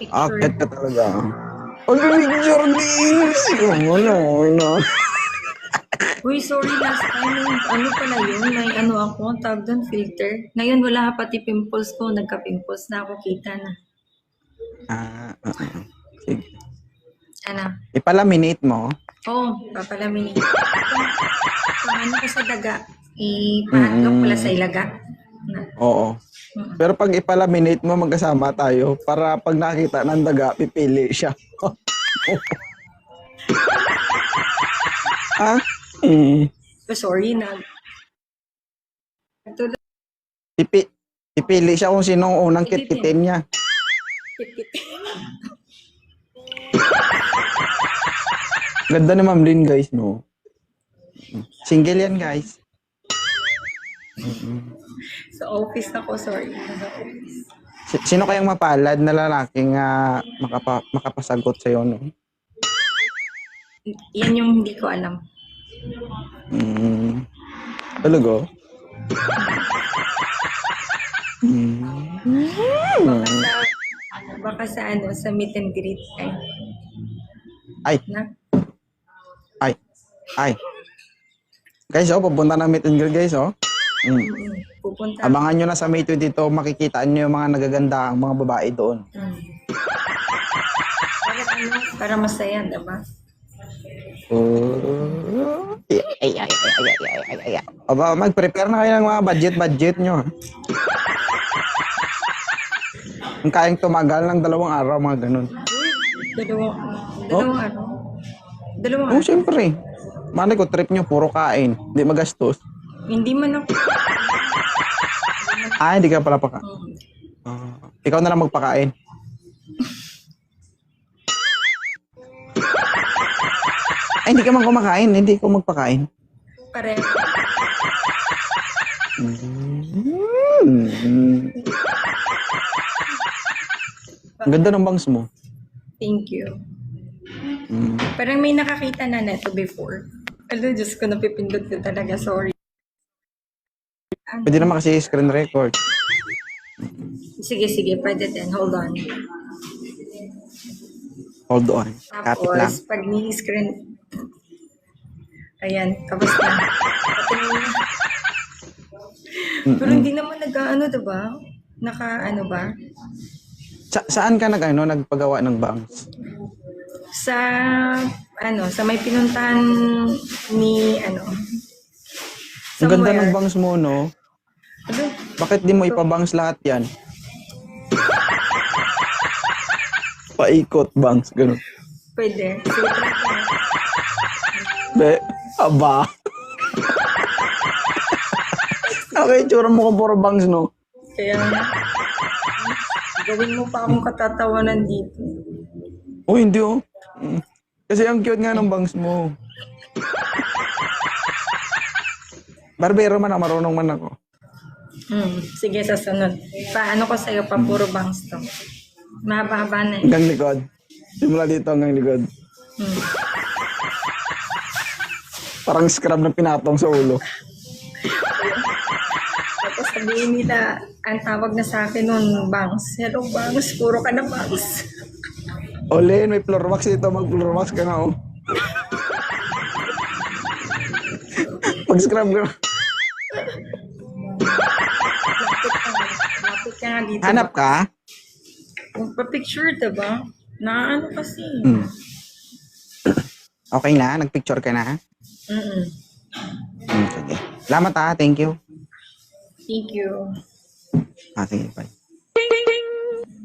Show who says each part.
Speaker 1: Picture.
Speaker 2: Akit ka talaga. Ang picture this! Ano.
Speaker 1: Uy, sorry, last time, ano pala yun, may ano ako, tawag doon, filter. Ngayon, wala pati pimples ko, nagka-pimples na ako, kita na.
Speaker 2: Sige.
Speaker 1: Ano?
Speaker 2: Ipalaminate mo.
Speaker 1: Oo, papalamin. Ano ko sa daga, ipahatlok pala sa ilaga. Na.
Speaker 2: Oo. Pero pag ipalaminate mo, magkasama tayo para pag nakita ng daga, pipili siya. Ha?
Speaker 1: So, sorry na.
Speaker 2: Pipili siya kung sinong unang kitkitin niya. Ganda ni Ma'am Lynn, guys, no? Single yan, guys.
Speaker 1: Sa office ako, sorry. Sa office.
Speaker 2: Sino kayang mapalad na lalaking makapasagot sa'yo, no?
Speaker 1: Yan yung hindi ko alam.
Speaker 2: Talaga?
Speaker 1: Baka sa ano, sa meet and greet.
Speaker 2: Ay.
Speaker 1: Na?
Speaker 2: Ay. Guys, pupunta na meet and greet, guys,
Speaker 1: Pupunta.
Speaker 2: Abangan nyo na sa May 22, makikita nyo yung mga nagaganda ang mga babae doon.
Speaker 1: Para masaya, diba?
Speaker 2: Aba, mag-prepare na kayo ng mga budget nyo. Ang kayang tumagal ng 2 araw, mga ganun.
Speaker 1: Dalawang araw. Dalawang araw.
Speaker 2: Siyempre. Mali ko, trip nyo, puro kain. Hindi magastos.
Speaker 1: Hindi man ako.
Speaker 2: Hindi ka pala paka. Ikaw na lang magpakain. Hindi ka man kumakain. Hindi ko magpakain.
Speaker 1: Pareho.
Speaker 2: Ang ganda ng bangs mo.
Speaker 1: Thank you. Parang may nakakita na neto before. Ano, Diyos ko, napipindot ko talaga. Sorry.
Speaker 2: Pwede naman kasi screen record.
Speaker 1: Sige, pwede din. Hold on.
Speaker 2: Hold on. Kapit lang.
Speaker 1: Tapos, pag ni-screen, ayan, tapos na. Patingin na. Pero hindi naman nag-ano, diba? Naka-ano ba?
Speaker 2: Saan ka nagpagawa ng bangs?
Speaker 1: Sa may pinuntahan ni,
Speaker 2: Ang ganda ng bangs mo, no?
Speaker 1: Ano?
Speaker 2: Bakit di mo ipabangs lahat yan? Paikot bangs, gano'n.
Speaker 1: Pwede. Sige, try ko.
Speaker 2: Be, aba. Okay, tsura mo ko puro bangs, no?
Speaker 1: Kaya, gawin mo pa akong katatawanan dito.
Speaker 2: Hindi, Kasi ang cute nga ng bangs mo. Barbero man ako, marunong man ako.
Speaker 1: Sige, sa sunod. Paano ko sa'yo, puro bangs to. Mahaba-haba na eh.
Speaker 2: Hanggang likod. Simula dito hanggang likod. Parang scrub na pinatong sa ulo.
Speaker 1: Tapos sabihin nila, ang tawag na sa akin nun, bangs. Hello, bangs. Puro ka na bangs.
Speaker 2: Olin, may floor wax dito. Mag-floor wax ka na, Pag-scrub ka.
Speaker 1: Lapit ka nga dito.
Speaker 2: Hanap ka?
Speaker 1: Pa-picture, diba? Na ano kasi.
Speaker 2: Okay na? Nag-picture ka na? Sige. Salamat, thank you.
Speaker 1: Thank you.
Speaker 2: Sige, bye.